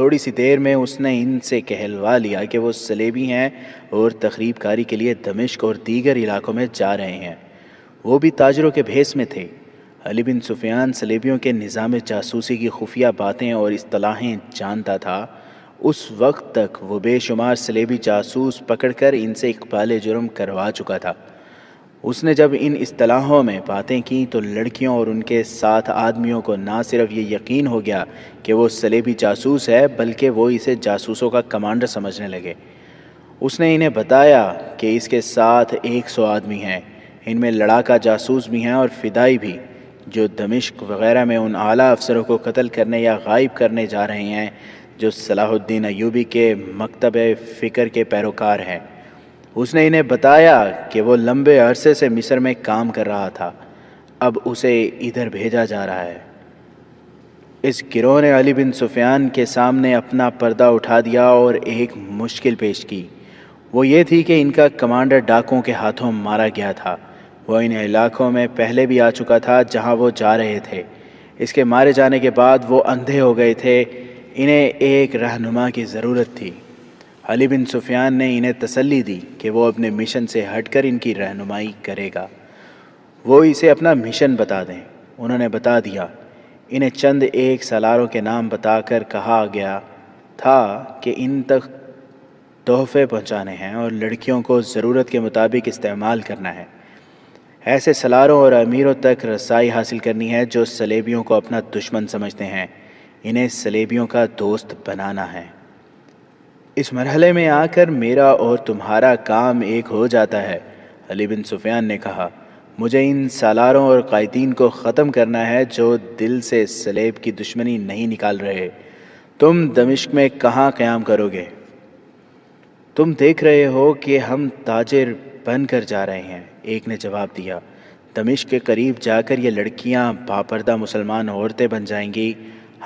تھوڑی سی دیر میں اس نے ان سے کہلوا لیا کہ وہ صلیبی ہیں اور تخریب کاری کے لیے دمشق اور دیگر علاقوں میں جا رہے ہیں۔ وہ بھی تاجروں کے بھیس میں تھے۔ علی بن سفیان صلیبیوں کے نظام جاسوسی کی خفیہ باتیں اور اصطلاحیں جانتا تھا۔ اس وقت تک وہ بے شمار صلیبی جاسوس پکڑ کر ان سے اقبال جرم کروا چکا تھا۔ اس نے جب ان اصطلاحوں میں باتیں کیں تو لڑکیوں اور ان کے ساتھ آدمیوں کو نہ صرف یہ یقین ہو گیا کہ وہ صلیبی جاسوس ہے، بلکہ وہ اسے جاسوسوں کا کمانڈر سمجھنے لگے۔ اس نے انہیں بتایا کہ اس کے ساتھ 100 آدمی ہیں، ان میں لڑاکا جاسوس بھی ہیں اور فدائی بھی، جو دمشق وغیرہ میں ان اعلیٰ افسروں کو قتل کرنے یا غائب کرنے جا رہے ہیں جو صلاح الدین ایوبی کے مکتب فکر کے پیروکار ہیں۔ اس نے انہیں بتایا کہ وہ لمبے عرصے سے مصر میں کام کر رہا تھا، اب اسے ادھر بھیجا جا رہا ہے۔ اس گروہ نے علی بن سفیان کے سامنے اپنا پردہ اٹھا دیا اور ایک مشکل پیش کی۔ وہ یہ تھی کہ ان کا کمانڈر ڈاکوؤں کے ہاتھوں مارا گیا تھا۔ وہ ان علاقوں میں پہلے بھی آ چکا تھا جہاں وہ جا رہے تھے۔ اس کے مارے جانے کے بعد وہ اندھے ہو گئے تھے۔ انہیں ایک رہنما کی ضرورت تھی۔ علی بن سفیان نے انہیں تسلی دی کہ وہ اپنے مشن سے ہٹ کر ان کی رہنمائی کرے گا۔ وہ اسے اپنا مشن بتا دیں۔ انہوں نے بتا دیا۔ انہیں چند ایک سالاروں کے نام بتا کر کہا گیا تھا کہ ان تک تحفے پہنچانے ہیں اور لڑکیوں کو ضرورت کے مطابق استعمال کرنا ہے۔ ایسے سالاروں اور امیروں تک رسائی حاصل کرنی ہے جو صلیبیوں کو اپنا دشمن سمجھتے ہیں۔ انہیں صلیبیوں کا دوست بنانا ہے۔ اس مرحلے میں آ کر میرا اور تمہارا کام ایک ہو جاتا ہے، علی بن سفیان نے کہا۔ مجھے ان سالاروں اور قائدین کو ختم کرنا ہے جو دل سے صلیب کی دشمنی نہیں نکال رہے۔ تم دمشق میں کہاں قیام کرو گے؟ تم دیکھ رہے ہو کہ ہم تاجر بن کر جا رہے ہیں، ایک نے جواب دیا۔ دمشق کے قریب جا کر یہ لڑکیاں باپردہ مسلمان عورتیں بن جائیں گی۔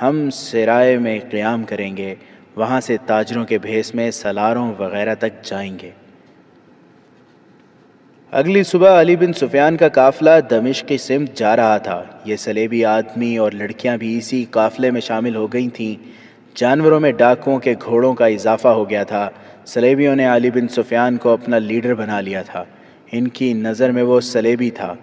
ہم سرائے میں قیام کریں گے، وہاں سے تاجروں کے بھیس میں سالاروں وغیرہ تک جائیں گے۔ اگلی صبح علی بن سفیان کا قافلہ دمشق کی سمت جا رہا تھا۔ یہ صلیبی آدمی اور لڑکیاں بھی اسی قافلے میں شامل ہو گئی تھیں۔ جانوروں میں ڈاکوؤں کے گھوڑوں کا اضافہ ہو گیا تھا۔ صلیبیوں نے علی بن سفیان کو اپنا لیڈر بنا لیا تھا۔ ان کی نظر میں وہ صلیبی تھا۔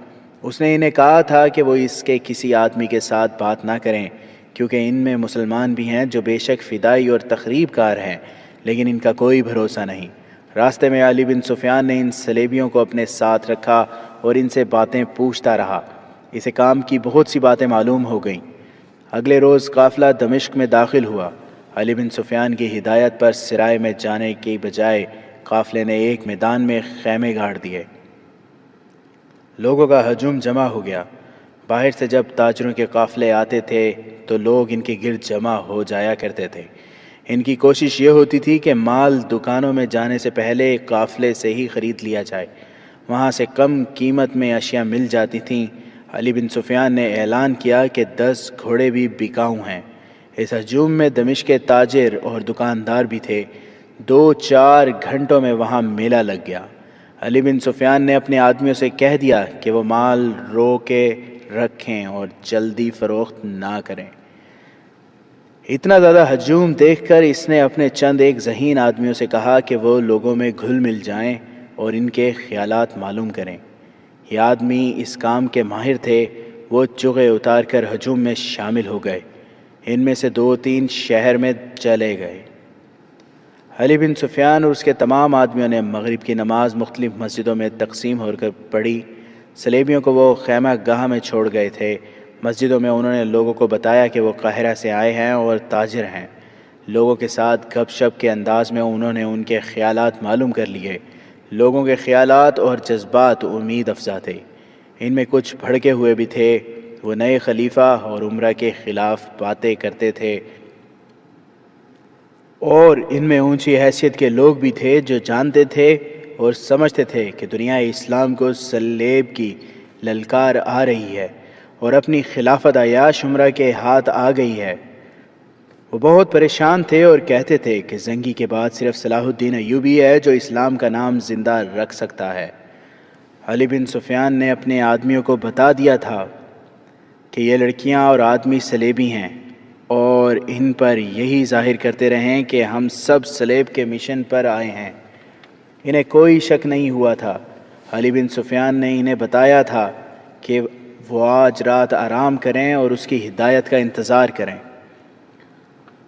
اس نے انہیں کہا تھا کہ وہ اس کے کسی آدمی کے ساتھ بات نہ کریں، کیونکہ ان میں مسلمان بھی ہیں جو بے شک فدائی اور تخریب کار ہیں، لیکن ان کا کوئی بھروسہ نہیں۔ راستے میں علی بن سفیان نے ان صلیبیوں کو اپنے ساتھ رکھا اور ان سے باتیں پوچھتا رہا۔ اسے کام کی بہت سی باتیں معلوم ہو گئیں۔ اگلے روز قافلہ دمشق میں داخل ہوا۔ علی بن سفیان کی ہدایت پر سرائے میں جانے کی بجائے قافلے نے ایک میدان میں خیمے گاڑ دیے۔ لوگوں کا ہجوم جمع ہو گیا۔ باہر سے جب تاجروں کے قافلے آتے تھے تو لوگ ان کے گرد جمع ہو جایا کرتے تھے۔ ان کی کوشش یہ ہوتی تھی کہ مال دکانوں میں جانے سے پہلے قافلے سے ہی خرید لیا جائے۔ وہاں سے کم قیمت میں اشیاء مل جاتی تھیں۔ علی بن سفیان نے اعلان کیا کہ 10 گھوڑے بھی بکاؤ ہیں۔ اس ہجوم میں دمشق کے تاجر اور دکاندار بھی تھے۔ 2-4 گھنٹوں میں وہاں میلہ لگ گیا۔ علی بن سفیان نے اپنے آدمیوں سے کہہ دیا کہ وہ مال رو کے رکھیں اور جلدی فروخت نہ کریں۔ اتنا زیادہ ہجوم دیکھ کر اس نے اپنے چند ایک ذہین آدمیوں سے کہا کہ وہ لوگوں میں گھل مل جائیں اور ان کے خیالات معلوم کریں۔ یہ آدمی اس کام کے ماہر تھے۔ وہ چغے اتار کر ہجوم میں شامل ہو گئے۔ ان میں سے 2-3 شہر میں چلے گئے۔ علی بن سفیان اور اس کے تمام آدمیوں نے مغرب کی نماز مختلف مسجدوں میں تقسیم ہو کر پڑھی۔ صلیبیوں کو وہ خیمہ گاہ میں چھوڑ گئے تھے۔ مسجدوں میں انہوں نے لوگوں کو بتایا کہ وہ قاہرہ سے آئے ہیں اور تاجر ہیں۔ لوگوں کے ساتھ گپ شپ کے انداز میں انہوں نے ان کے خیالات معلوم کر لیے۔ لوگوں کے خیالات اور جذبات امید افزا تھے۔ ان میں کچھ بھڑکے ہوئے بھی تھے۔ وہ نئے خلیفہ اور عمرہ کے خلاف باتیں کرتے تھے، اور ان میں اونچی حیثیت کے لوگ بھی تھے جو جانتے تھے اور سمجھتے تھے کہ دنیا اسلام کو صلیب کی للکار آ رہی ہے اور اپنی خلافت عیاش عمرہ کے ہاتھ آ گئی ہے۔ وہ بہت پریشان تھے اور کہتے تھے کہ زنگی کے بعد صرف صلاح الدین ایوبی ہے جو اسلام کا نام زندہ رکھ سکتا ہے۔ علی بن سفیان نے اپنے آدمیوں کو بتا دیا تھا کہ یہ لڑکیاں اور آدمی صلیبی ہیں۔ اور ان پر یہی ظاہر کرتے رہیں کہ ہم سب صلیب کے مشن پر آئے ہیں۔ انہیں کوئی شک نہیں ہوا تھا۔ علی بن سفیان نے انہیں بتایا تھا کہ وہ آج رات آرام کریں اور اس کی ہدایت کا انتظار کریں۔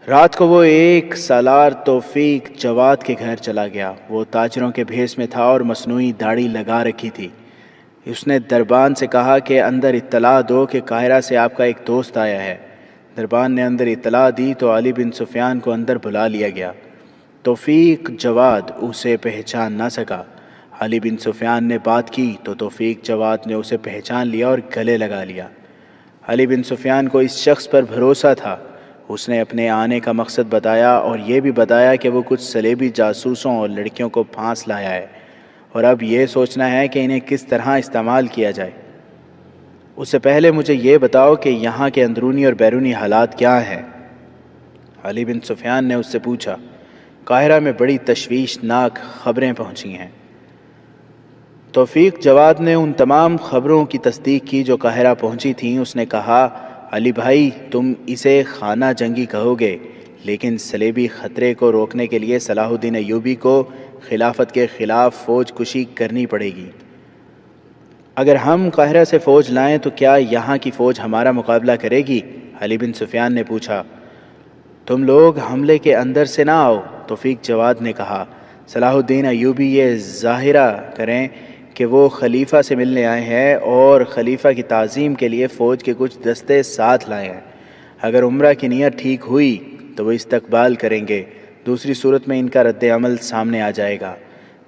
رات کو وہ ایک سالار توفیق جواد کے گھر چلا گیا۔ وہ تاجروں کے بھیس میں تھا اور مصنوعی داڑھی لگا رکھی تھی۔ اس نے دربان سے کہا کہ اندر اطلاع دو کہ قاہرہ سے آپ کا ایک دوست آیا ہے۔ دربان نے اندر اطلاع دی تو علی بن سفیان کو اندر بلا لیا گیا۔ توفیق جواد اسے پہچان نہ سکا۔ علی بن سفیان نے بات کی تو توفیق جواد نے اسے پہچان لیا اور گلے لگا لیا۔ علی بن سفیان کو اس شخص پر بھروسہ تھا۔ اس نے اپنے آنے کا مقصد بتایا اور یہ بھی بتایا کہ وہ کچھ صلیبی جاسوسوں اور لڑکیوں کو پھانس لایا ہے اور اب یہ سوچنا ہے کہ انہیں کس طرح استعمال کیا جائے۔ اس سے پہلے مجھے یہ بتاؤ کہ یہاں کے اندرونی اور بیرونی حالات کیا ہیں؟ علی بن سفیان نے اس سے پوچھا۔ قاہرہ میں بڑی تشویشناک خبریں پہنچی ہیں۔ توفیق جواد نے ان تمام خبروں کی تصدیق کی جو قاہرہ پہنچی تھیں۔ اس نے کہا، علی بھائی، تم اسے خانہ جنگی کہو گے، لیکن صلیبی خطرے کو روکنے کے لیے صلاح الدین ایوبی کو خلافت کے خلاف فوج کشی کرنی پڑے گی۔ اگر ہم قاہرہ سے فوج لائیں تو کیا یہاں کی فوج ہمارا مقابلہ کرے گی؟ علی بن سفیان نے پوچھا۔ تم لوگ حملے کے اندر سے نہ آؤ، توفیق جواد نے کہا۔ صلاح الدین ایوبی یہ ظاہرہ کریں کہ وہ خلیفہ سے ملنے آئے ہیں اور خلیفہ کی تعظیم کے لیے فوج کے کچھ دستے ساتھ لائے ہیں۔ اگر عمرہ کی نیت ٹھیک ہوئی تو وہ استقبال کریں گے، دوسری صورت میں ان کا رد عمل سامنے آ جائے گا۔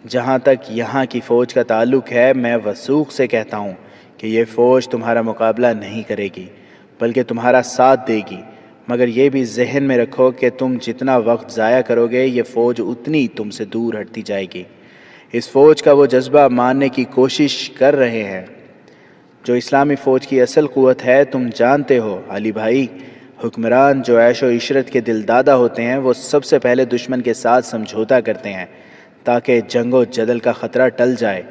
جہاں تک یہاں کی فوج کا تعلق ہے، میں وثوق سے کہتا ہوں کہ یہ فوج تمہارا مقابلہ نہیں کرے گی بلکہ تمہارا ساتھ دے گی، مگر یہ بھی ذہن میں رکھو کہ تم جتنا وقت ضائع کرو گے یہ فوج اتنی تم سے دور ہٹتی جائے گی۔ اس فوج کا وہ جذبہ ماننے کی کوشش کر رہے ہیں جو اسلامی فوج کی اصل قوت ہے۔ تم جانتے ہو علی بھائی، حکمران جو عیش و عشرت کے دل دادہ ہوتے ہیں وہ سب سے پہلے دشمن کے ساتھ سمجھوتا کرتے ہیں تاکہ جنگ و جدل کا خطرہ ٹل جائے،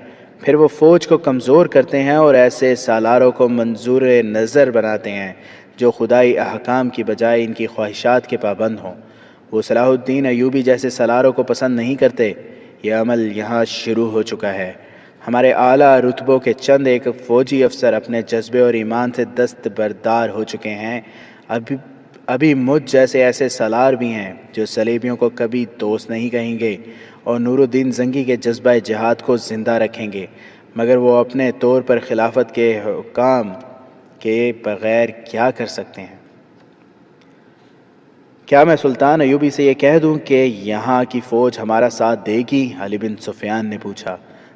پھر وہ فوج کو کمزور کرتے ہیں اور ایسے سالاروں کو منظور نظر بناتے ہیں جو خدائی احکام کی بجائے ان کی خواہشات کے پابند ہوں۔ وہ صلاح الدین ایوبی جیسے سالاروں کو پسند نہیں کرتے۔ یہ عمل یہاں شروع ہو چکا ہے۔ ہمارے اعلیٰ رتبوں کے چند ایک فوجی افسر اپنے جذبے اور ایمان سے دستبردار ہو چکے ہیں۔ ابھی مجھ جیسے ایسے سالار بھی ہیں جو صلیبیوں کو کبھی دوست نہیں کہیں گے اور نور الدین زنگی کے جذبہ جہاد کو زندہ رکھیں گے، مگر وہ اپنے طور پر خلافت کے حکام کے بغیر کیا کر سکتے ہیں؟ کیا میں سلطان ایوبی سے یہ کہہ دوں کہ یہاں کی فوج ہمارا ساتھ دے گی؟ علی بن سفیان نے پوچھا۔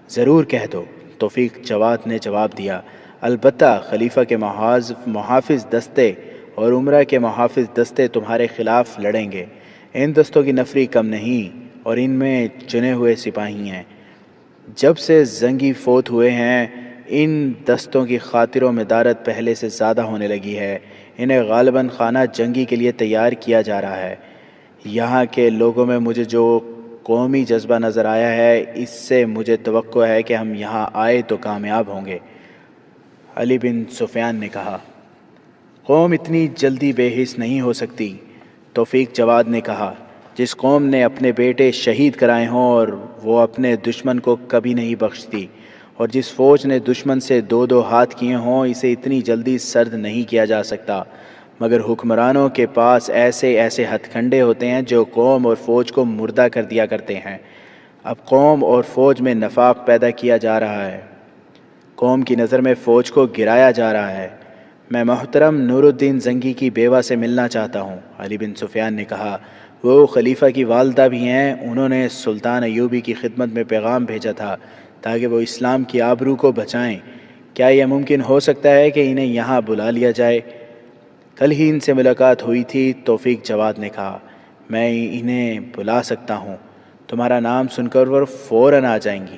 ضرور کہہ دو، توفیق جواد نے جواب دیا۔ البتہ خلیفہ کے محافظ دستے اور عمرہ کے محافظ دستے تمہارے خلاف لڑیں گے۔ ان دستوں کی نفری کم نہیں اور ان میں چنے ہوئے سپاہی ہیں۔ جب سے زنگی فوت ہوئے ہیں ان دستوں کی خاطر و مدارت پہلے سے زیادہ ہونے لگی ہے۔ انہیں غالباً خانہ جنگی کے لیے تیار کیا جا رہا ہے۔ یہاں کے لوگوں میں مجھے جو قومی جذبہ نظر آیا ہے اس سے مجھے توقع ہے کہ ہم یہاں آئے تو کامیاب ہوں گے۔ علی بن سفیان نے کہا۔ قوم اتنی جلدی بے حس نہیں ہو سکتی، توفیق جواد نے کہا۔ جس قوم نے اپنے بیٹے شہید کرائے ہوں اور وہ اپنے دشمن کو کبھی نہیں بخشتی، اور جس فوج نے دشمن سے دو دو ہاتھ کیے ہوں، اسے اتنی جلدی سرد نہیں کیا جا سکتا، مگر حکمرانوں کے پاس ایسے ہتھ کنڈے ہوتے ہیں جو قوم اور فوج کو مردہ کر دیا کرتے ہیں۔ اب قوم اور فوج میں نفاق پیدا کیا جا رہا ہے، قوم کی نظر میں فوج کو گرایا جا رہا ہے۔ میں محترم نور الدین زنگی کی بیوہ سے ملنا چاہتا ہوں، علی بن سفیان نے کہا۔ وہ خلیفہ کی والدہ بھی ہیں۔ انہوں نے سلطان ایوبی کی خدمت میں پیغام بھیجا تھا تاکہ وہ اسلام کی آبرو کو بچائیں۔ کیا یہ ممکن ہو سکتا ہے کہ انہیں یہاں بلا لیا جائے؟ کل ہی ان سے ملاقات ہوئی تھی، توفیق جواد نے کہا۔ میں انہیں بلا سکتا ہوں، تمہارا نام سن کر وہ فوراً آ جائیں گی۔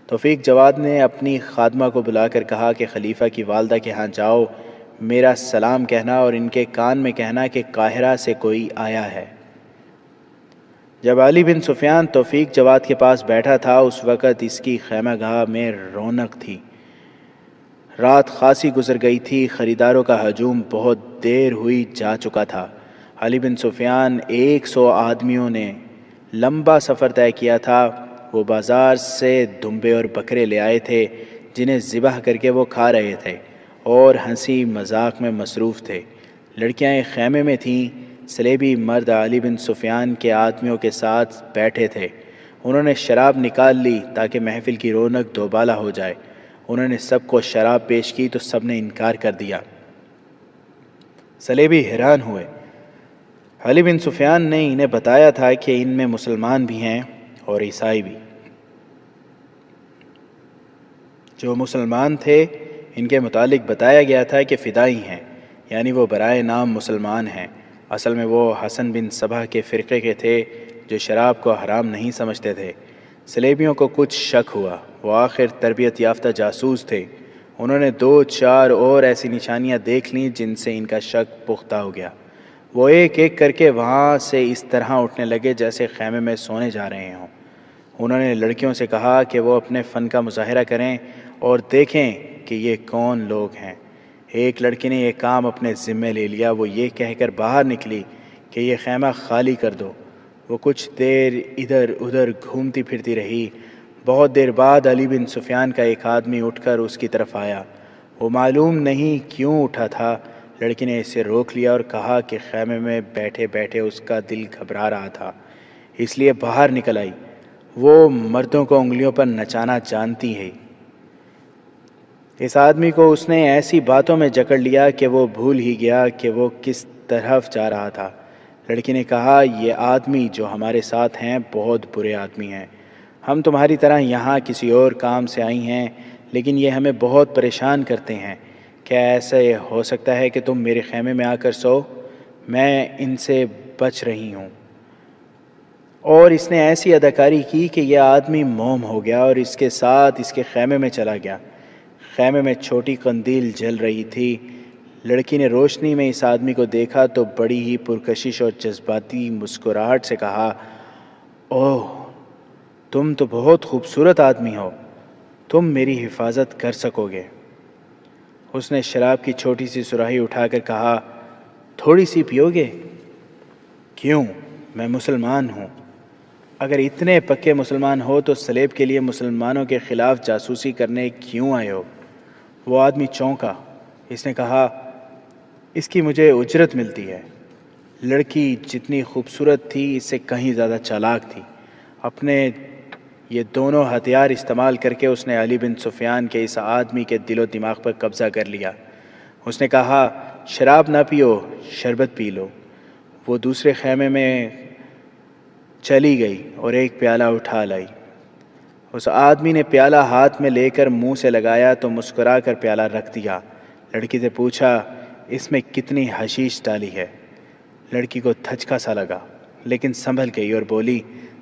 توفیق جواد نے اپنی خادمہ کو بلا کر کہا کہ خلیفہ کی والدہ کے ہاں جاؤ، میرا سلام کہنا اور ان کے کان میں کہنا کہ قاہرہ سے کوئی آیا ہے۔ جب علی بن سفیان توفیق جواد کے پاس بیٹھا تھا اس وقت اس کی خیمہ گاہ میں رونق تھی۔ رات خاصی گزر گئی تھی، خریداروں کا ہجوم بہت دیر ہوئی جا چکا تھا۔ علی بن سفیان 100 آدمیوں نے لمبا سفر طے کیا تھا۔ وہ بازار سے دمبے اور بکرے لے آئے تھے جنہیں ذبح کر کے وہ کھا رہے تھے اور ہنسی مذاق میں مصروف تھے۔ لڑکیاں ایک خیمے میں تھیں۔ سلیبی مرد علی بن سفیان کے آدمیوں کے ساتھ بیٹھے تھے۔ انہوں نے شراب نکال لی تاکہ محفل کی رونق دوبالا ہو جائے۔ انہوں نے سب کو شراب پیش کی تو سب نے انکار کر دیا۔ سلیبی حیران ہوئے۔ علی بن سفیان نے انہیں بتایا تھا کہ ان میں مسلمان بھی ہیں اور عیسائی بھی۔ جو مسلمان تھے ان کے متعلق بتایا گیا تھا کہ فدائی ہیں، یعنی وہ برائے نام مسلمان ہیں۔ اصل میں وہ حسن بن صبح کے فرقے کے تھے جو شراب کو حرام نہیں سمجھتے تھے۔ سلیبیوں کو کچھ شک ہوا۔ وہ آخر تربیت یافتہ جاسوس تھے۔ انہوں نے 2-4 اور ایسی نشانیاں دیکھ لیں جن سے ان کا شک پختہ ہو گیا۔ وہ ایک ایک کر کے وہاں سے اس طرح اٹھنے لگے جیسے خیمے میں سونے جا رہے ہوں۔ انہوں نے لڑکیوں سے کہا کہ وہ اپنے فن کا مظاہرہ کریں اور دیکھیں کہ یہ کون لوگ ہیں۔ ایک لڑکی نے یہ کام اپنے ذمے لے لیا۔ وہ یہ کہہ کر باہر نکلی کہ یہ خیمہ خالی کر دو۔ وہ کچھ دیر ادھر ادھر گھومتی پھرتی رہی۔ بہت دیر بعد علی بن سفیان کا ایک آدمی اٹھ کر اس کی طرف آیا۔ وہ معلوم نہیں کیوں اٹھا تھا، لڑکی نے اسے روک لیا اور کہا کہ خیمے میں بیٹھے بیٹھے اس کا دل گھبرا رہا تھا، اس لیے باہر نکل آئی۔ وہ مردوں کو انگلیوں پر نچانا جانتی ہے۔ اس آدمی کو اس نے ایسی باتوں میں جکڑ لیا کہ وہ بھول ہی گیا کہ وہ کس طرف جا رہا تھا۔ لڑکی نے کہا، یہ آدمی جو ہمارے ساتھ ہیں بہت برے آدمی ہیں۔ ہم تمہاری طرح یہاں کسی اور کام سے آئی ہیں، لیکن یہ ہمیں بہت پریشان کرتے ہیں۔ کیا ایسا ہو سکتا ہے کہ تم میرے خیمے میں آ کر سو؟ میں ان سے بچ رہی ہوں۔ اور اس نے ایسی اداکاری کی کہ یہ آدمی موم ہو گیا اور اس کے ساتھ اس کے خیمے میں چلا گیا۔ خیمے میں چھوٹی قندیل جل رہی تھی۔ لڑکی نے روشنی میں اس آدمی کو دیکھا تو بڑی ہی پرکشش اور جذباتی مسکراہٹ سے کہا، اوہ، تم تو بہت خوبصورت آدمی ہو، تم میری حفاظت کر سکو گے۔ اس نے شراب کی چھوٹی سی سراہی اٹھا کر کہا، تھوڑی سی پیو گے؟ کیوں؟ میں مسلمان ہوں۔ اگر اتنے پکے مسلمان ہو تو سلیب کے لیے مسلمانوں کے خلاف جاسوسی کرنے کیوں آئے ہو؟ وہ آدمی چونکا۔ اس نے کہا، اس کی مجھے اجرت ملتی ہے۔ لڑکی جتنی خوبصورت تھی اس سے کہیں زیادہ چالاک تھی۔ اپنے یہ دونوں ہتھیار استعمال کر کے اس نے علی بن سفیان کے اس آدمی کے دل و دماغ پر قبضہ کر لیا۔ اس نے کہا، شراب نہ پیو، شربت پی لو۔ وہ دوسرے خیمے میں چلی گئی اور ایک پیالہ اٹھا لائی۔ اس آدمی نے پیالہ ہاتھ میں لے کر منہ سے لگایا تو مسکرا کر پیالہ رکھ دیا۔ لڑکی سے پوچھا، اس میں کتنی حشیش ڈالی ہے؟ لڑکی کو دھچکا سا لگا، لیکن سنبھل گئی اور بولی،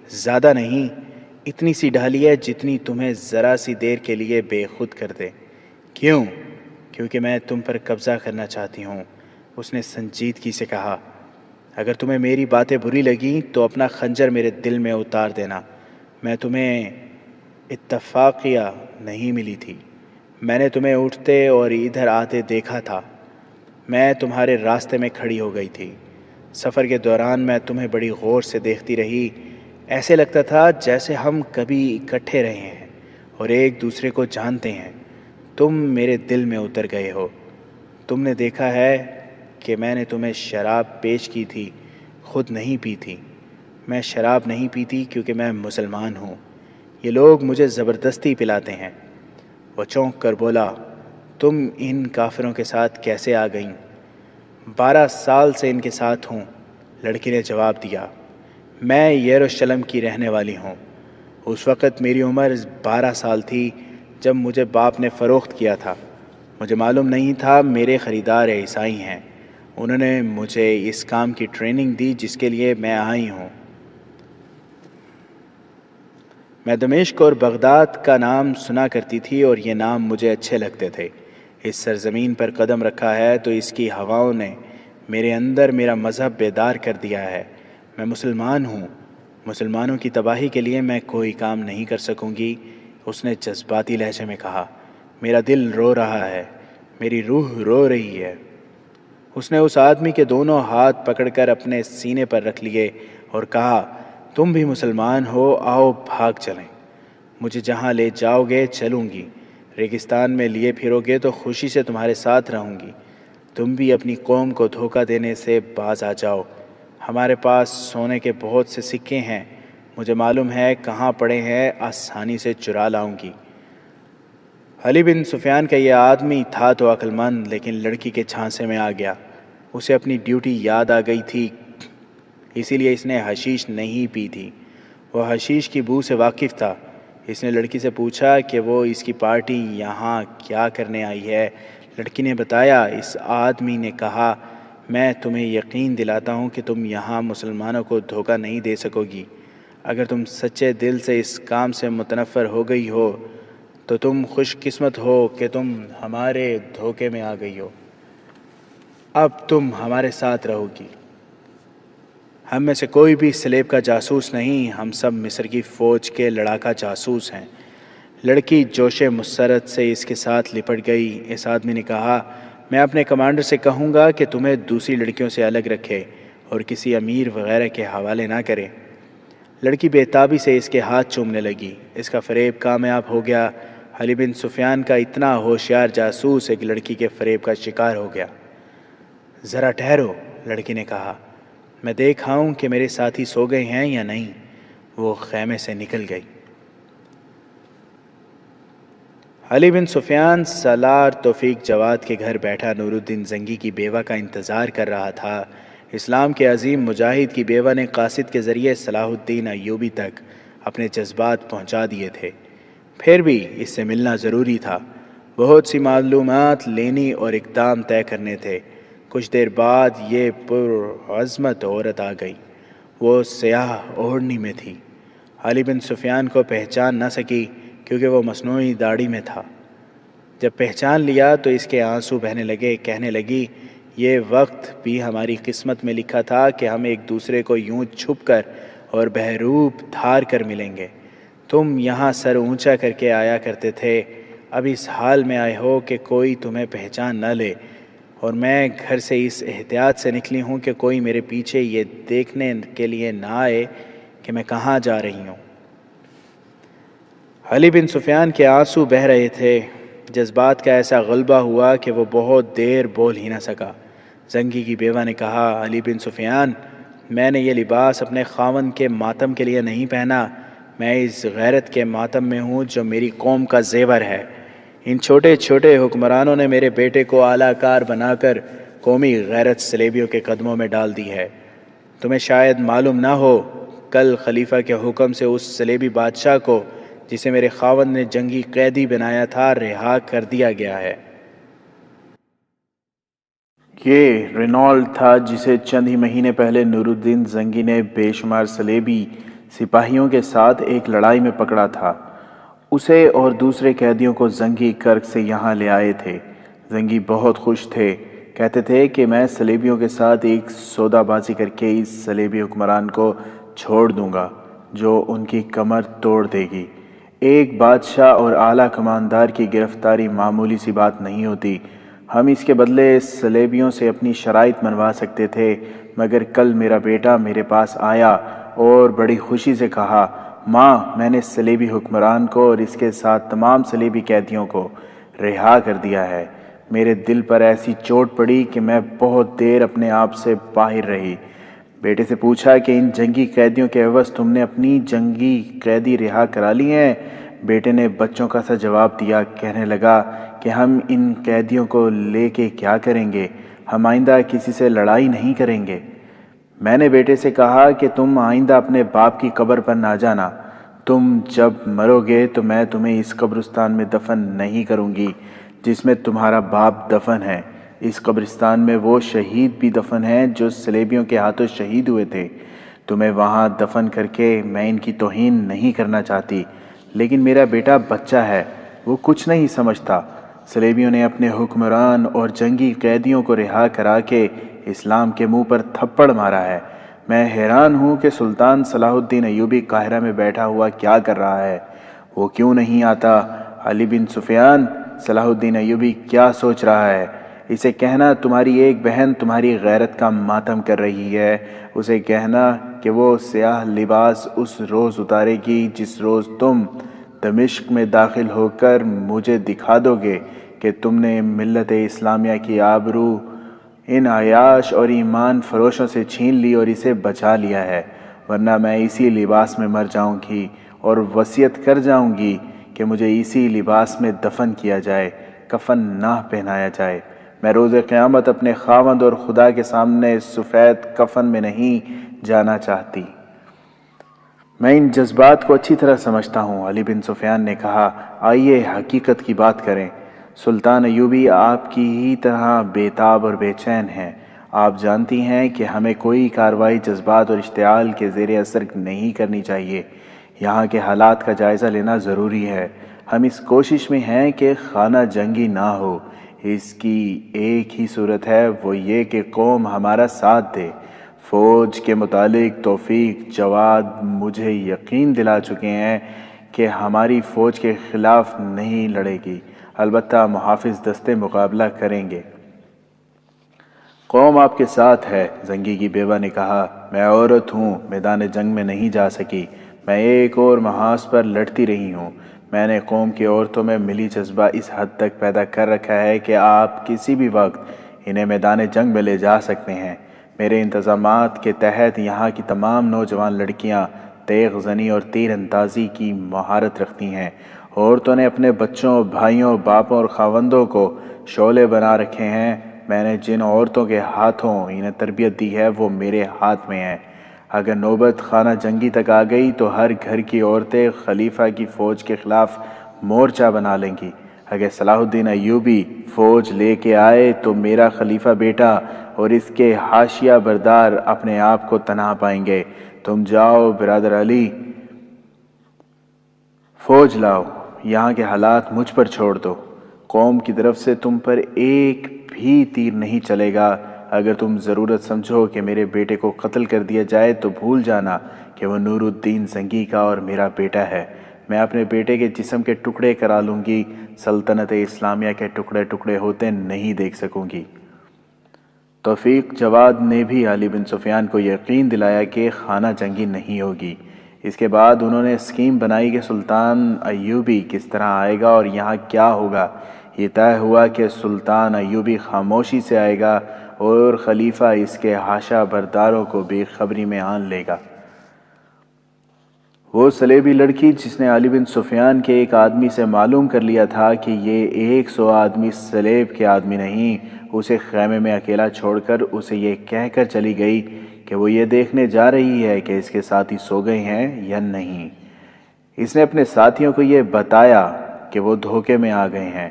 زیادہ نہیں، اتنی سی ڈالی ہے جتنی تمہیں ذرا سی دیر کے لیے بے خود کر دے۔ کیوں؟ کیونکہ میں تم پر قبضہ کرنا چاہتی ہوں۔ اس نے سنجیدگی سے کہا، اگر تمہیں میری باتیں بری لگیں تو اپنا خنجر میرے دل میں اتار دینا۔ میں تمہیں اتفاقیہ نہیں ملی تھی۔ میں نے تمہیں اٹھتے اور ادھر آتے دیکھا تھا۔ میں تمہارے راستے میں کھڑی ہو گئی تھی۔ سفر کے دوران میں تمہیں بڑی غور سے دیکھتی رہی۔ ایسے لگتا تھا جیسے ہم کبھی اکٹھے رہے ہیں اور ایک دوسرے کو جانتے ہیں۔ تم میرے دل میں اتر گئے ہو۔ تم نے دیکھا ہے کہ میں نے تمہیں شراب پیش کی تھی، خود نہیں پی تھی۔ میں شراب نہیں پیتی کیونکہ میں مسلمان ہوں۔ یہ لوگ مجھے زبردستی پلاتے ہیں۔ وہ چونک کر بولا، تم ان کافروں کے ساتھ کیسے آ گئیں؟ 12 سال سے ان کے ساتھ ہوں، لڑکی نے جواب دیا۔ میں یروشلم کی رہنے والی ہوں۔ اس وقت میری عمر 12 سال تھی جب مجھے باپ نے فروخت کیا تھا۔ مجھے معلوم نہیں تھا میرے خریدار عیسائی ہیں۔ انہوں نے مجھے اس کام کی ٹریننگ دی جس کے لیے میں آئی ہوں۔ میں دمشق اور بغداد کا نام سنا کرتی تھی اور یہ نام مجھے اچھے لگتے تھے۔ اس سرزمین پر قدم رکھا ہے تو اس کی ہواؤں نے میرے اندر میرا مذہب بیدار کر دیا ہے۔ میں مسلمان ہوں۔ مسلمانوں کی تباہی کے لیے میں کوئی کام نہیں کر سکوں گی۔ اس نے جذباتی لہجے میں کہا، میرا دل رو رہا ہے، میری روح رو رہی ہے۔ اس نے اس آدمی کے دونوں ہاتھ پکڑ کر اپنے سینے پر رکھ لیے اور کہا، تم بھی مسلمان ہو، آؤ بھاگ چلیں، مجھے جہاں لے جاؤ گے چلوں گی، ریگستان میں لیے پھرو گے تو خوشی سے تمہارے ساتھ رہوں گی، تم بھی اپنی قوم کو دھوکہ دینے سے باز آ جاؤ، ہمارے پاس سونے کے بہت سے سکے ہیں، مجھے معلوم ہے کہاں پڑے ہیں، آسانی سے چرا لاؤں گی۔ علی بن سفیان کا یہ آدمی تھا تو عقل مند، لیکن لڑکی کے جھانسے میں آ گیا۔ اسے اپنی ڈیوٹی یاد آ گئی تھی، اسی لیے اس نے حشیش نہیں پی تھی۔ وہ حشیش کی بو سے واقف تھا۔ اس نے لڑکی سے پوچھا کہ وہ اس کی پارٹی یہاں کیا کرنے آئی ہے۔ لڑکی نے بتایا۔ اس آدمی نے کہا، میں تمہیں یقین دلاتا ہوں کہ تم یہاں مسلمانوں کو دھوکہ نہیں دے سکو گی۔ اگر تم سچے دل سے اس کام سے متنفر ہو گئی ہو تو تم خوش قسمت ہو کہ تم ہمارے دھوکے میں آ گئی ہو۔ اب تم ہمارے ساتھ رہو گی۔ ہم میں سے کوئی بھی سلیب کا جاسوس نہیں، ہم سب مصر کی فوج کے لڑاکا جاسوس ہیں۔ لڑکی جوش مسرت سے اس کے ساتھ لپٹ گئی۔ اس آدمی نے کہا، میں اپنے کمانڈر سے کہوں گا کہ تمہیں دوسری لڑکیوں سے الگ رکھے اور کسی امیر وغیرہ کے حوالے نہ کرے۔ لڑکی بے تابی سے اس کے ہاتھ چومنے لگی۔ اس کا فریب کامیاب ہو گیا۔ علی بن سفیان کا اتنا ہوشیار جاسوس ایک لڑکی کے فریب کا شکار ہو گیا۔ ذرا ٹھہرو، لڑکی نے کہا، میں دیکھ آؤں کہ میرے ساتھی سو گئے ہیں یا نہیں۔ وہ خیمے سے نکل گئی۔ علی بن سفیان سالار توفیق جواد کے گھر بیٹھا نور الدین زنگی کی بیوہ کا انتظار کر رہا تھا۔ اسلام کے عظیم مجاہد کی بیوہ نے قاصد کے ذریعے صلاح الدین ایوبی تک اپنے جذبات پہنچا دیے تھے، پھر بھی اس سے ملنا ضروری تھا۔ بہت سی معلومات لینی اور اقدام طے کرنے تھے۔ کچھ دیر بعد یہ پرعظمت عورت آ گئی۔ وہ سیاہ اوڑھنی میں تھی۔ علی بن سفیان کو پہچان نہ سکی کیونکہ وہ مصنوعی داڑھی میں تھا۔ جب پہچان لیا تو اس کے آنسو بہنے لگے۔ کہنے لگی، یہ وقت بھی ہماری قسمت میں لکھا تھا کہ ہم ایک دوسرے کو یوں چھپ کر اور بہروپ دھار کر ملیں گے۔ تم یہاں سر اونچا کر کے آیا کرتے تھے، اب اس حال میں آئے ہو کہ کوئی تمہیں پہچان نہ لے، اور میں گھر سے اس احتیاط سے نکلی ہوں کہ کوئی میرے پیچھے یہ دیکھنے کے لیے نہ آئے کہ میں کہاں جا رہی ہوں۔ علی بن سفیان کے آنسو بہہ رہے تھے۔ جذبات کا ایسا غلبہ ہوا کہ وہ بہت دیر بول ہی نہ سکا۔ زنگی کی بیوہ نے کہا، علی بن سفیان، میں نے یہ لباس اپنے خاوند کے ماتم کے لیے نہیں پہنا، میں اس غیرت کے ماتم میں ہوں جو میری قوم کا زیور ہے۔ ان چھوٹے چھوٹے حکمرانوں نے میرے بیٹے کو اعلیٰ کار بنا کر قومی غیرت صلیبیوں کے قدموں میں ڈال دی ہے۔ تمہیں شاید معلوم نہ ہو، کل خلیفہ کے حکم سے اس صلیبی بادشاہ کو جسے میرے خاوند نے جنگی قیدی بنایا تھا رہا کر دیا گیا ہے۔ یہ رینالڈ تھا جسے چند ہی مہینے پہلے نور الدین زنگی نے بے شمار صلیبی سپاہیوں کے ساتھ ایک لڑائی میں پکڑا تھا۔ اسے اور دوسرے قیدیوں کو زنگی کرک سے یہاں لے آئے تھے۔ زنگی بہت خوش تھے، کہتے تھے کہ میں صلیبیوں کے ساتھ ایک سودا بازی کر کے اس صلیبی حکمران کو چھوڑ دوں گا جو ان کی کمر توڑ دے گی۔ ایک بادشاہ اور اعلیٰ کماندار کی گرفتاری معمولی سی بات نہیں ہوتی۔ ہم اس کے بدلے صلیبیوں سے اپنی شرائط منوا سکتے تھے، مگر کل میرا بیٹا میرے پاس آیا اور بڑی خوشی سے کہا، ماں، میں نے صلیبی حکمران کو اور اس کے ساتھ تمام صلیبی قیدیوں کو رہا کر دیا ہے۔ میرے دل پر ایسی چوٹ پڑی کہ میں بہت دیر اپنے آپ سے باہر رہی۔ بیٹے سے پوچھا کہ ان جنگی قیدیوں کے عوض تم نے اپنی جنگی قیدی رہا کرا لی ہیں؟ بیٹے نے بچوں کا سا جواب دیا، کہنے لگا کہ ہم ان قیدیوں کو لے کے کیا کریں گے؟ ہم آئندہ کسی سے لڑائی نہیں کریں گے۔ میں نے بیٹے سے کہا کہ تم آئندہ اپنے باپ کی قبر پر نہ جانا۔ تم جب مرو گے تو میں تمہیں اس قبرستان میں دفن نہیں کروں گی جس میں تمہارا باپ دفن ہے۔ اس قبرستان میں وہ شہید بھی دفن ہیں جو صلیبیوں کے ہاتھوں شہید ہوئے تھے۔ تمہیں وہاں دفن کر کے میں ان کی توہین نہیں کرنا چاہتی، لیکن میرا بیٹا بچہ ہے، وہ کچھ نہیں سمجھتا۔ صلیبیوں نے اپنے حکمران اور جنگی قیدیوں کو رہا کرا کے اسلام کے منہ پر تھپڑ مارا ہے۔ میں حیران ہوں کہ سلطان صلاح الدین ایوبی قاہرہ میں بیٹھا ہوا کیا کر رہا ہے۔ وہ کیوں نہیں آتا؟ علی بن سفیان، صلاح الدین ایوبی کیا سوچ رہا ہے؟ اسے کہنا تمہاری ایک بہن تمہاری غیرت کا ماتم کر رہی ہے، اسے کہنا کہ وہ سیاہ لباس اس روز اتارے گی جس روز تم دمشق میں داخل ہو کر مجھے دکھا دو گے کہ تم نے ملت اسلامیہ کی آبرو ان عیاش اور ایمان فروشوں سے چھین لی اور اسے بچا لیا ہے، ورنہ میں اسی لباس میں مر جاؤں گی اور وصیت کر جاؤں گی کہ مجھے اسی لباس میں دفن کیا جائے، کفن نہ پہنایا جائے۔ میں روز قیامت اپنے خاوند اور خدا کے سامنے سفید کفن میں نہیں جانا چاہتی۔ میں ان جذبات کو اچھی طرح سمجھتا ہوں، علی بن سفیان نے کہا۔ آئیے حقیقت کی بات کریں۔ سلطان ایوبی آپ کی ہی طرح بے تاب اور بے چین ہیں۔ آپ جانتی ہیں کہ ہمیں کوئی کارروائی جذبات اور اشتعال کے زیر اثر نہیں کرنی چاہیے۔ یہاں کے حالات کا جائزہ لینا ضروری ہے۔ ہم اس کوشش میں ہیں کہ خانہ جنگی نہ ہو۔ اس کی ایک ہی صورت ہے، وہ یہ کہ قوم ہمارا ساتھ دے۔ فوج کے متعلق توفیق جواد مجھے یقین دلا چکے ہیں کہ ہماری فوج کے خلاف نہیں لڑے گی، البتہ محافظ دستے مقابلہ کریں گے۔ قوم آپ کے ساتھ ہے، زنگی کی بیوہ نے کہا۔ میں عورت ہوں، میدان جنگ میں نہیں جا سکی، میں ایک اور محاذ پر لڑتی رہی ہوں۔ میں نے قوم کی عورتوں میں ملی جذبہ اس حد تک پیدا کر رکھا ہے کہ آپ کسی بھی وقت انہیں میدان جنگ میں لے جا سکتے ہیں۔ میرے انتظامات کے تحت یہاں کی تمام نوجوان لڑکیاں تیغ زنی اور تیر اندازی کی مہارت رکھتی ہیں۔ عورتوں نے اپنے بچوں، بھائیوں، باپوں اور خاوندوں کو شعلے بنا رکھے ہیں۔ میں نے جن عورتوں کے ہاتھوں انہیں تربیت دی ہے وہ میرے ہاتھ میں ہیں۔ اگر نوبت خانہ جنگی تک آ گئی تو ہر گھر کی عورتیں خلیفہ کی فوج کے خلاف مورچہ بنا لیں گی۔ اگر صلاح الدین ایوبی فوج لے کے آئے تو میرا خلیفہ بیٹا اور اس کے حاشیہ بردار اپنے آپ کو تنہا پائیں گے۔ تم جاؤ برادر علی، فوج لاؤ، یہاں کے حالات مجھ پر چھوڑ دو۔ قوم کی طرف سے تم پر ایک بھی تیر نہیں چلے گا۔ اگر تم ضرورت سمجھو کہ میرے بیٹے کو قتل کر دیا جائے تو بھول جانا کہ وہ نور الدین زنگی کا اور میرا بیٹا ہے۔ میں اپنے بیٹے کے جسم کے ٹکڑے کرا لوں گی، سلطنت اسلامیہ کے ٹکڑے ٹکڑے ہوتے نہیں دیکھ سکوں گی۔ توفیق جواد نے بھی علی بن سفیان کو یقین دلایا کہ خانہ جنگی نہیں ہوگی۔ اس کے بعد انہوں نے اسکیم بنائی کہ سلطان ایوبی کس طرح آئے گا اور یہاں کیا ہوگا۔ یہ طے ہوا کہ سلطان ایوبی خاموشی سے آئے گا اور خلیفہ اس کے حاشیہ برداروں کو بے خبری میں آن لے گا۔ وہ سلیبی لڑکی جس نے علی بن سفیان کے ایک آدمی سے معلوم کر لیا تھا کہ یہ 100 آدمی سلیب کے آدمی نہیں، اسے خیمے میں اکیلا چھوڑ کر اسے یہ کہہ کر چلی گئی کہ وہ یہ دیکھنے جا رہی ہے کہ اس کے ساتھی سو گئے ہیں یا نہیں۔ اس نے اپنے ساتھیوں کو یہ بتایا کہ وہ دھوکے میں آ گئے ہیں۔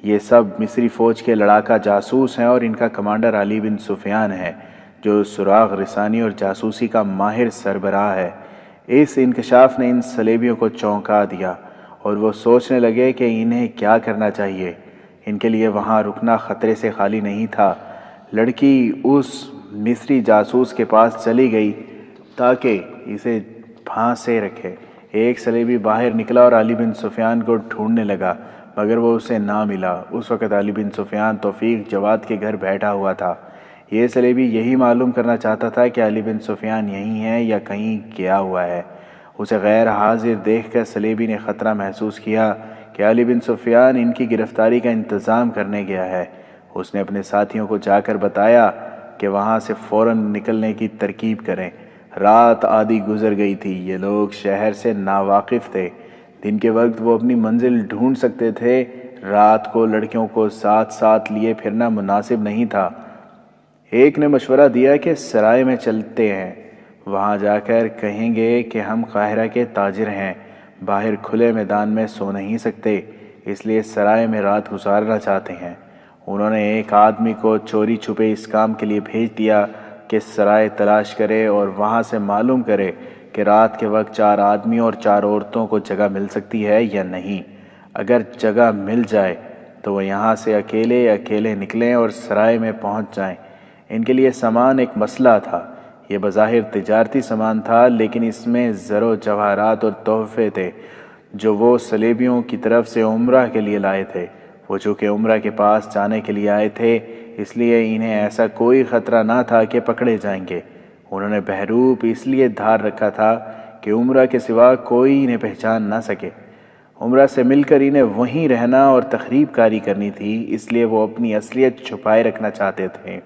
یہ سب مصری فوج کے لڑاکا جاسوس ہیں اور ان کا کمانڈر علی بن سفیان ہے، جو سراغ رسانی اور جاسوسی کا ماہر سربراہ ہے۔ اس انکشاف نے ان سلیبیوں کو چونکا دیا اور وہ سوچنے لگے کہ انہیں کیا کرنا چاہیے۔ ان کے لیے وہاں رکنا خطرے سے خالی نہیں تھا۔ لڑکی اس مصری جاسوس کے پاس چلی گئی تاکہ اسے پھانسے رکھے۔ ایک سلیبی باہر نکلا اور علی بن سفیان کو ڈھونڈنے لگا، مگر وہ اسے نہ ملا۔ اس وقت علی بن سفیان توفیق جواد کے گھر بیٹھا ہوا تھا۔ یہ سلیبی یہی معلوم کرنا چاہتا تھا کہ علی بن سفیان یہیں ہے یا کہیں گیا ہوا ہے۔ اسے غیر حاضر دیکھ کر سلیبی نے خطرہ محسوس کیا کہ علی بن سفیان ان کی گرفتاری کا انتظام کرنے گیا ہے۔ اس نے اپنے ساتھیوں کو جا کر بتایا کہ وہاں سے فوراً نکلنے کی ترکیب کریں۔ رات آدھی گزر گئی تھی، یہ لوگ شہر سے ناواقف تھے۔ دن کے وقت وہ اپنی منزل ڈھونڈ سکتے تھے، رات کو لڑکیوں کو ساتھ ساتھ لیے پھرنا مناسب نہیں تھا۔ ایک نے مشورہ دیا کہ سرائے میں چلتے ہیں، وہاں جا کر کہیں گے کہ ہم قاہرہ کے تاجر ہیں، باہر کھلے میدان میں سو نہیں سکتے، اس لیے سرائے میں رات گزارنا چاہتے ہیں۔ انہوں نے ایک آدمی کو چوری چھپے اس کام کے لیے بھیج دیا کہ سرائے تلاش کرے اور وہاں سے معلوم کرے کہ رات کے وقت 4 آدمیوں اور 4 عورتوں کو جگہ مل سکتی ہے یا نہیں۔ اگر جگہ مل جائے تو وہ یہاں سے اکیلے نکلیں اور سرائے میں پہنچ جائیں۔ ان کے لیے سامان ایک مسئلہ تھا۔ یہ بظاہر تجارتی سامان تھا، لیکن اس میں زر و جواہرات اور تحفے تھے جو وہ سلیبیوں کی طرف سے عمرہ کے لیے لائے تھے۔ وہ چونکہ عمرہ کے پاس جانے کے لیے آئے تھے، اس لیے انہیں ایسا کوئی خطرہ نہ تھا کہ پکڑے جائیں گے۔ انہوں نے بہروپ اس لیے دھار رکھا تھا کہ عمرہ کے سوا کوئی انہیں پہچان نہ سکے۔ عمرہ سے مل کر انہیں وہیں رہنا اور تخریب کاری کرنی تھی، اس لیے وہ اپنی اصلیت چھپائے رکھنا چاہتے تھے۔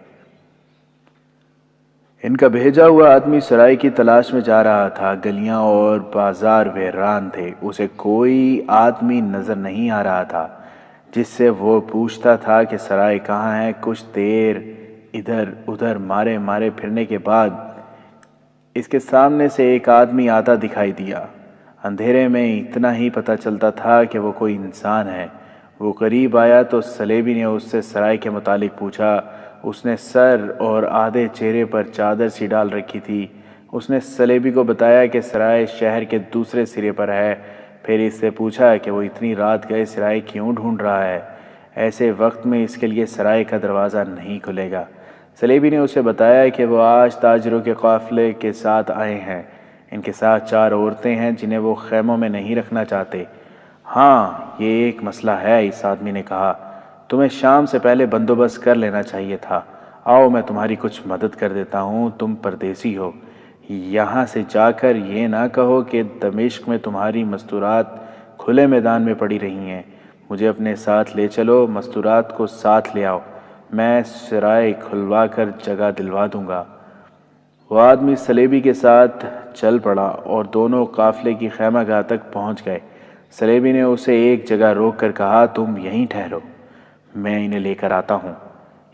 ان کا بھیجا ہوا آدمی سرائے کی تلاش میں جا رہا تھا۔ گلیاں اور بازار ویران تھے، اسے کوئی آدمی نظر نہیں آ رہا تھا جس سے وہ پوچھتا تھا کہ سرائے کہاں ہے۔ کچھ دیر ادھر ادھر مارے پھرنے کے بعد اس کے سامنے سے ایک آدمی آتا دکھائی دیا۔ اندھیرے میں اتنا ہی پتہ چلتا تھا کہ وہ کوئی انسان ہے۔ وہ قریب آیا تو سلیبی نے اس سے سرائے کے متعلق پوچھا۔ اس نے سر اور آدھے چہرے پر چادر سی ڈال رکھی تھی۔ اس نے سلیبی کو بتایا کہ سرائے شہر کے دوسرے سرے پر ہے۔ پھر اس سے پوچھا کہ وہ اتنی رات گئے سرائے کیوں ڈھونڈ رہا ہے۔ ایسے وقت میں اس کے لیے سرائے کا دروازہ نہیں کھلے گا۔ سلیبی نے اسے بتایا کہ وہ آج تاجروں کے قافلے کے ساتھ آئے ہیں۔ ان کے ساتھ 4 عورتیں ہیں جنہیں وہ خیموں میں نہیں رکھنا چاہتے۔ ہاں، یہ ایک مسئلہ ہے، اس آدمی نے کہا۔ تمہیں شام سے پہلے بندوبست کر لینا چاہیے تھا۔ آؤ میں تمہاری کچھ مدد کر دیتا ہوں، تم پردیسی ہو۔ یہاں سے جا کر یہ نہ کہو کہ دمشق میں تمہاری مستورات کھلے میدان میں پڑی رہی ہیں۔ مجھے اپنے ساتھ لے چلو، مستورات کو ساتھ لے آؤ، میں سرائے کھلوا کر جگہ دلوا دوں گا۔ وہ آدمی سلیبی کے ساتھ چل پڑا اور دونوں قافلے کی خیمہ گاہ تک پہنچ گئے۔ سلیبی نے اسے ایک جگہ روک کر کہا، تم یہیں ٹھہرو، میں انہیں لے کر آتا ہوں۔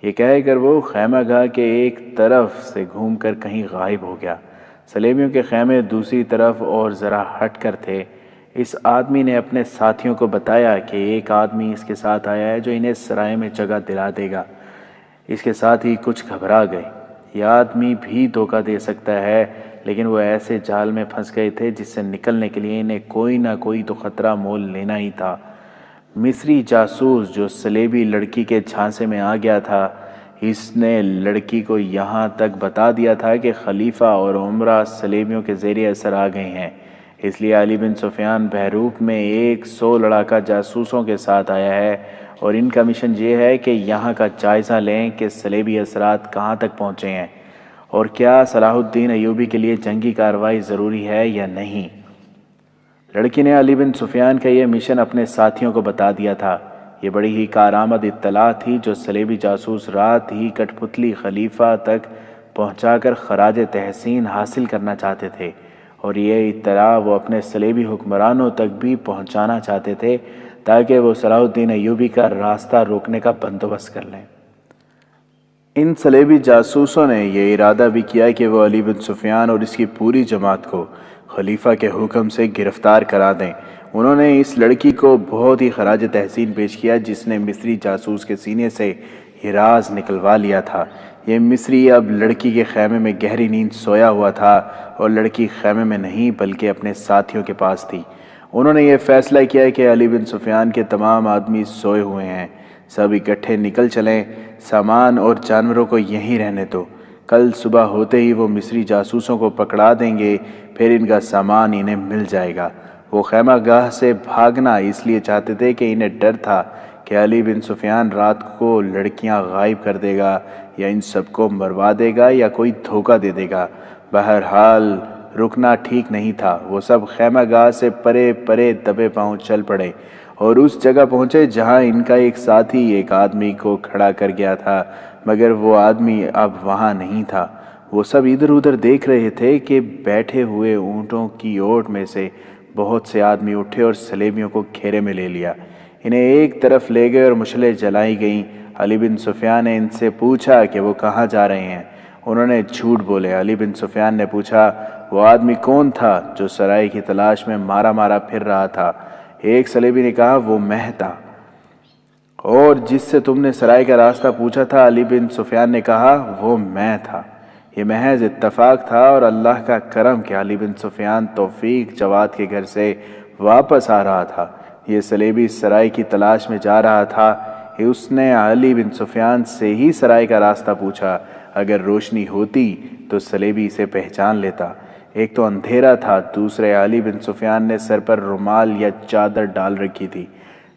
یہ کہہ کر وہ خیمہ گاہ کے ایک طرف سے گھوم کر کہیں غائب ہو گیا۔ سلیبیوں کے خیمے دوسری طرف اور ذرا ہٹ کر تھے۔ اس آدمی نے اپنے ساتھیوں کو بتایا کہ ایک آدمی اس کے ساتھ آیا ہے جو انہیں سرائے میں جگہ دلا دے گا۔ اس کے ساتھ ہی کچھ گھبرا گئے۔ یہ آدمی بھی دھوکہ دے سکتا ہے، لیکن وہ ایسے جال میں پھنس گئے تھے جس سے نکلنے کے لیے انہیں کوئی نہ کوئی تو خطرہ مول لینا ہی تھا۔ مصری جاسوس جو سلیبی لڑکی کے جھانسے میں آ گیا تھا، اس نے لڑکی کو یہاں تک بتا دیا تھا کہ خلیفہ اور عمرہ سلیبیوں کے زیر اثر آ گئے ہیں۔ اس لیے علی بن سفیان بہروپ میں 100 لڑاکا جاسوسوں کے ساتھ آیا ہے، اور ان کا مشن یہ ہے کہ یہاں کا جائزہ لیں کہ صلیبی اثرات کہاں تک پہنچے ہیں اور کیا صلاح الدین ایوبی کے لیے جنگی کارروائی ضروری ہے یا نہیں۔ لڑکی نے علی بن سفیان کا یہ مشن اپنے ساتھیوں کو بتا دیا تھا۔ یہ بڑی ہی کارآمد اطلاع تھی جو صلیبی جاسوس رات ہی کٹھ پتلی خلیفہ تک پہنچا کر خراج تحسین حاصل کرنا چاہتے تھے، اور یہ اطلاع وہ اپنے صلیبی حکمرانوں تک بھی پہنچانا چاہتے تھے تاکہ وہ صلاح الدین ایوبی کا راستہ روکنے کا بندوبست کر لیں۔ ان صلیبی جاسوسوں نے یہ ارادہ بھی کیا کہ وہ علی بن سفیان اور اس کی پوری جماعت کو خلیفہ کے حکم سے گرفتار کرا دیں۔ انہوں نے اس لڑکی کو بہت ہی خراج تحسین پیش کیا جس نے مصری جاسوس کے سینے سے یہ راز نکلوا لیا تھا۔ یہ مصری اب لڑکی کے خیمے میں گہری نیند سویا ہوا تھا، اور لڑکی خیمے میں نہیں بلکہ اپنے ساتھیوں کے پاس تھی۔ انہوں نے یہ فیصلہ کیا کہ علی بن سفیان کے تمام آدمی سوئے ہوئے ہیں، سب اکٹھے نکل چلیں، سامان اور جانوروں کو یہیں رہنے دو۔ کل صبح ہوتے ہی وہ مصری جاسوسوں کو پکڑا دیں گے، پھر ان کا سامان انہیں مل جائے گا۔ وہ خیمہ گاہ سے بھاگنا اس لیے چاہتے تھے کہ انہیں ڈر تھا کہ علی بن سفیان رات کو لڑکیاں غائب کر دے گا، یا ان سب کو مروا دے گا، یا کوئی دھوکہ دے دے گا۔ بہرحال رکنا ٹھیک نہیں تھا۔ وہ سب خیمہ گاہ سے پرے پرے دبے پاؤں چل پڑے اور اس جگہ پہنچے جہاں ان کا ایک ساتھی ایک آدمی کو کھڑا کر گیا تھا، مگر وہ آدمی اب وہاں نہیں تھا۔ وہ سب ادھر ادھر دیکھ رہے تھے کہ بیٹھے ہوئے اونٹوں کی اوٹ میں سے بہت سے آدمی اٹھے اور صلیبیوں کو گھیرے میں لے لیا۔ انہیں ایک طرف لے گئے اور مشعلیں جلائی گئیں۔ علی بن سفیان نے ان سے پوچھا کہ وہ کہاں جا رہے ہیں۔ انہوں نے جھوٹ بولے۔ علی بن سفیان نے پوچھا، وہ آدمی کون تھا جو سرائے کی تلاش میں مارا مارا پھر رہا تھا؟ ایک صلیبی نے کہا، وہ میں تھا۔ اور جس سے تم نے سرائے کا راستہ پوچھا تھا؟ علی بن سفیان نے کہا، وہ میں تھا۔ یہ محض اتفاق تھا اور اللہ کا کرم کہ علی بن سفیان توفیق جواد کے گھر سے واپس آ رہا تھا۔ یہ صلیبی سرائے کی تلاش میں جا رہا تھا۔ اس نے علی بن سفیان سے ہی سرائے کا راستہ پوچھا۔ اگر روشنی ہوتی تو صلیبی اسے پہچان لیتا۔ ایک تو اندھیرا تھا، دوسرے علی بن سفیان نے سر پر رومال یا چادر ڈال رکھی تھی۔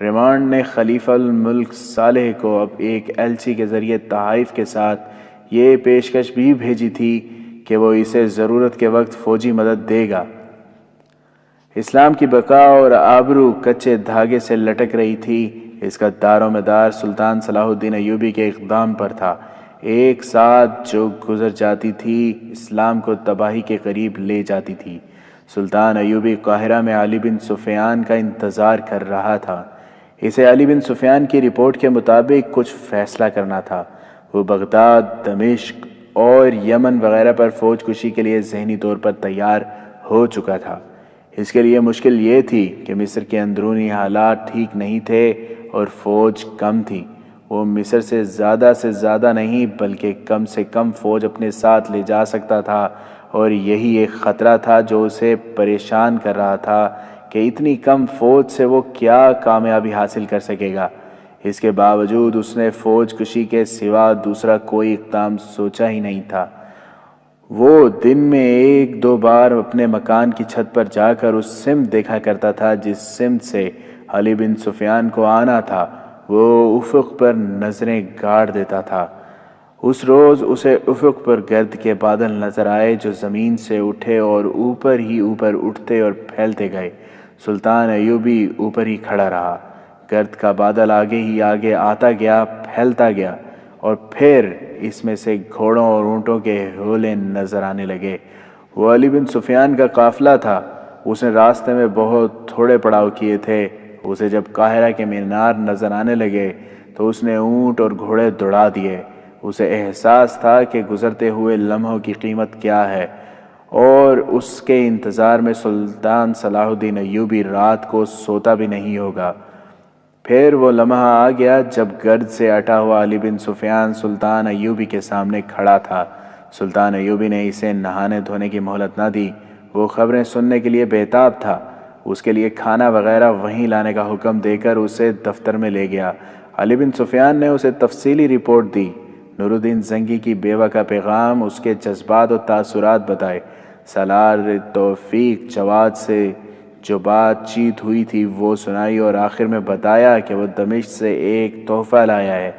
ریمانڈ نے خلیفہ الملک صالح کو اب ایک ایلچی کے ذریعے تحائف کے ساتھ یہ پیشکش بھی بھیجی تھی کہ وہ اسے ضرورت کے وقت فوجی مدد دے گا۔ اسلام کی بقا اور آبرو کچے دھاگے سے لٹک رہی تھی۔ اس کا دار و مدار سلطان صلاح الدین ایوبی کے اقدام پر تھا۔ ایک ساتھ جو گزر جاتی تھی اسلام کو تباہی کے قریب لے جاتی تھی۔ سلطان ایوبی قاہرہ میں علی بن سفیان کا انتظار کر رہا تھا۔ اسے علی بن سفیان کی رپورٹ کے مطابق کچھ فیصلہ کرنا تھا۔ وہ بغداد، دمشق اور یمن وغیرہ پر فوج کشی کے لیے ذہنی طور پر تیار ہو چکا تھا۔ اس کے لیے مشکل یہ تھی کہ مصر کے اندرونی حالات ٹھیک نہیں تھے اور فوج کم تھی۔ وہ مصر سے زیادہ نہیں بلکہ کم سے کم فوج اپنے ساتھ لے جا سکتا تھا، اور یہی ایک خطرہ تھا جو اسے پریشان کر رہا تھا کہ اتنی کم فوج سے وہ کیا کامیابی حاصل کر سکے گا۔ اس کے باوجود اس نے فوج کشی کے سوا دوسرا کوئی اقدام سوچا ہی نہیں تھا۔ وہ دن میں ایک دو بار اپنے مکان کی چھت پر جا کر اس سمت دیکھا کرتا تھا جس سمت سے علی بن سفیان کو آنا تھا۔ وہ افق پر نظریں گاڑ دیتا تھا۔ اس روز اسے افق پر گرد کے بادل نظر آئے جو زمین سے اٹھے اور اوپر ہی اوپر اٹھتے اور پھیلتے گئے۔ سلطان ایوبی اوپر ہی کھڑا رہا۔ گرد کا بادل آگے ہی آگے آتا گیا، پھیلتا گیا، اور پھر اس میں سے گھوڑوں اور اونٹوں کے ہولے نظر آنے لگے۔ وہ علی بن سفیان کا قافلہ تھا۔ اس نے راستے میں بہت تھوڑے پڑاؤ کیے تھے۔ اسے جب قاہرہ کے مینار نظر آنے لگے تو اس نے اونٹ اور گھوڑے دوڑا دیے۔ اسے احساس تھا کہ گزرتے ہوئے لمحوں کی قیمت کیا ہے، اور اس کے انتظار میں سلطان صلاح الدین ایوبی رات کو سوتا بھی نہیں ہوگا۔ پھر وہ لمحہ آ گیا جب گرد سے اٹا ہوا علی بن سفیان سلطان ایوبی کے سامنے کھڑا تھا۔ سلطان ایوبی نے اسے نہانے دھونے کی مہلت نہ دی۔ وہ خبریں سننے کے لیے بےتاب تھا۔ اس کے لیے کھانا وغیرہ وہیں لانے کا حکم دے کر اسے دفتر میں لے گیا۔ علی بن سفیان نے اسے تفصیلی رپورٹ دی۔ نور الدین زنگی کی بیوہ کا پیغام، اس کے جذبات و تاثرات بتائے۔ سالار توفیق جواد سے جو بات چیت ہوئی تھی وہ سنائی، اور آخر میں بتایا کہ وہ دمشق سے ایک تحفہ لایا ہے۔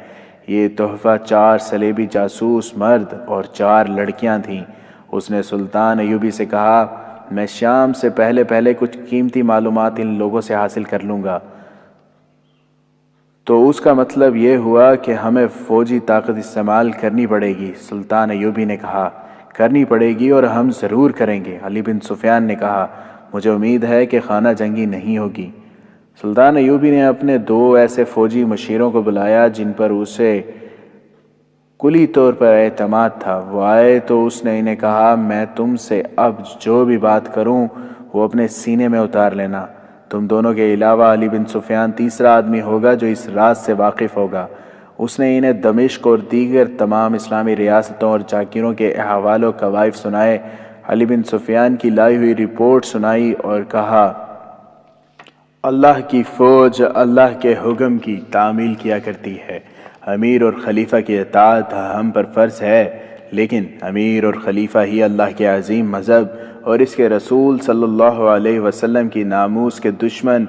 یہ تحفہ 4 صلیبی جاسوس مرد اور 4 لڑکیاں تھیں۔ اس نے سلطان ایوبی سے کہا، میں شام سے پہلے کچھ قیمتی معلومات ان لوگوں سے حاصل کر لوں گا۔ تو اس کا مطلب یہ ہوا کہ ہمیں فوجی طاقت استعمال کرنی پڑے گی۔ سلطان ایوبی نے کہا، کرنی پڑے گی اور ہم ضرور کریں گے۔ علی بن سفیان نے کہا، مجھے امید ہے کہ خانہ جنگی نہیں ہوگی۔ سلطان ایوبی نے اپنے 2 ایسے فوجی مشیروں کو بلایا جن پر اسے کلی طور پر اعتماد تھا۔ وہ آئے تو اس نے انہیں کہا، میں تم سے اب جو بھی بات کروں وہ اپنے سینے میں اتار لینا۔ تم دونوں کے علاوہ علی بن سفیان تیسرا آدمی ہوگا جو اس راز سے واقف ہوگا۔ اس نے انہیں دمشق اور دیگر تمام اسلامی ریاستوں اور جاگیروں کے احوال و کوائف سنائے۔ علی بن سفیان کی لائی ہوئی رپورٹ سنائی اور کہا، اللہ کی فوج اللہ کے حکم کی تعمیل کیا کرتی ہے۔ امیر اور خلیفہ کی اطاعت ہم پر فرض ہے، لیکن امیر اور خلیفہ ہی اللہ کے عظیم مذہب اور اس کے رسول صلی اللہ علیہ وسلم کی ناموس کے دشمن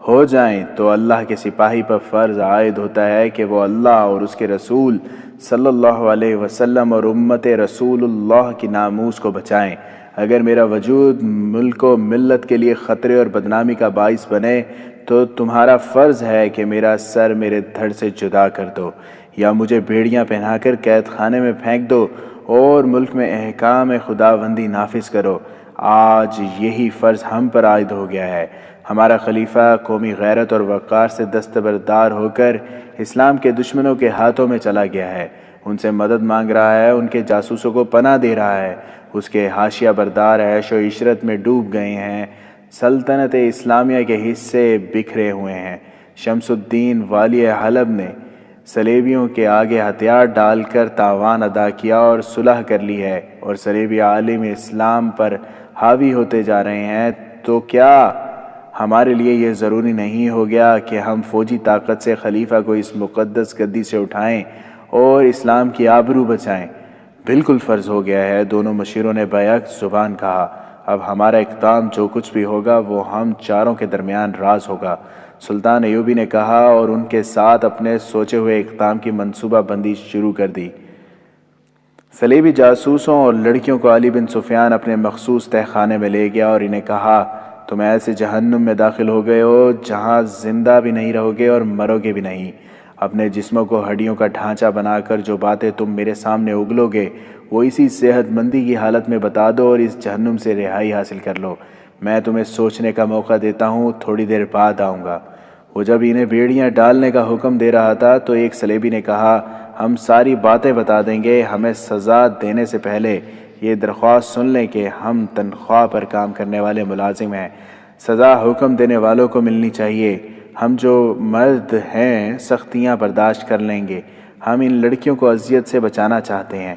ہو جائیں تو اللہ کے سپاہی پر فرض عائد ہوتا ہے کہ وہ اللہ اور اس کے رسول صلی اللہ علیہ وسلم اور امت رسول اللہ کی ناموس کو بچائیں۔ اگر میرا وجود ملک و ملت کے لیے خطرے اور بدنامی کا باعث بنے تو تمہارا فرض ہے کہ میرا سر میرے دھڑ سے جدا کر دو، یا مجھے بیڑیاں پہنا کر قید خانے میں پھینک دو اور ملک میں احکام خداوندی نافذ کرو۔ آج یہی فرض ہم پر عائد ہو گیا ہے۔ ہمارا خلیفہ قومی غیرت اور وقار سے دستبردار ہو کر اسلام کے دشمنوں کے ہاتھوں میں چلا گیا ہے، ان سے مدد مانگ رہا ہے، ان کے جاسوسوں کو پناہ دے رہا ہے۔ اس کے حاشیہ بردار عیش و عشرت میں ڈوب گئے ہیں۔ سلطنت اسلامیہ کے حصے بکھرے ہوئے ہیں۔ شمس الدین والی حلب نے صلیبیوں کے آگے ہتھیار ڈال کر تاوان ادا کیا اور صلح کر لی ہے، اور صلیبی عالم اسلام پر حاوی ہوتے جا رہے ہیں۔ تو کیا ہمارے لیے یہ ضروری نہیں ہو گیا کہ ہم فوجی طاقت سے خلیفہ کو اس مقدس گدی سے اٹھائیں اور اسلام کی آبرو بچائیں؟ بالکل فرض ہو گیا ہے، دونوں مشیروں نے بیک زبان کہا۔ اب ہمارا اقدام جو کچھ بھی ہوگا وہ ہم چاروں کے درمیان راز ہوگا۔ سلطان ایوبی نے کہا اور ان کے ساتھ اپنے سوچے ہوئے اقدام کی منصوبہ بندی شروع کر دی۔ صلیبی جاسوسوں اور لڑکیوں کو علی بن سفیان اپنے مخصوص تہہ خانے میں لے گیا اور انہیں کہا، تم ایسے جہنم میں داخل ہو گئے ہو جہاں زندہ بھی نہیں رہو گے اور مرو گے بھی نہیں۔ اپنے جسموں کو ہڈیوں کا ڈھانچہ بنا کر جو باتیں تم میرے سامنے اگلو گے وہ اسی صحت مندی کی حالت میں بتا دو اور اس جہنم سے رہائی حاصل کر لو۔ میں تمہیں سوچنے کا موقع دیتا ہوں، تھوڑی دیر بعد آؤں گا۔ وہ جب انہیں بیڑیاں ڈالنے کا حکم دے رہا تھا تو ایک صلیبی نے کہا، ہم ساری باتیں بتا دیں گے، ہمیں سزا دینے سے پہلے یہ درخواست سن لیں کہ ہم تنخواہ پر کام کرنے والے ملازم ہیں، سزا حکم دینے والوں کو ملنی چاہیے۔ ہم جو مرد ہیں سختیاں برداشت کر لیں گے، ہم ان لڑکیوں کو اذیت سے بچانا چاہتے ہیں،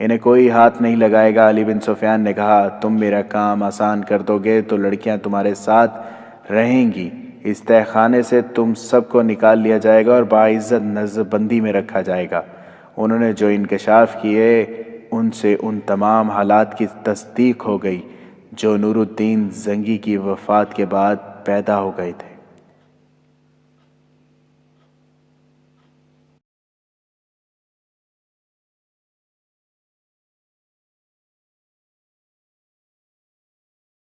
انہیں کوئی ہاتھ نہیں لگائے گا۔ علی بن سفیان نے کہا، تم میرا کام آسان کر دو گے تو لڑکیاں تمہارے ساتھ رہیں گی، اس تہہ خانے سے تم سب کو نکال لیا جائے گا اور باعزت نظر بندی میں رکھا جائے گا۔ انہوں نے جو انکشاف کیے ان سے ان تمام حالات کی تصدیق ہو گئی جو نور الدین زنگی کی وفات کے بعد پیدا ہو گئے تھے۔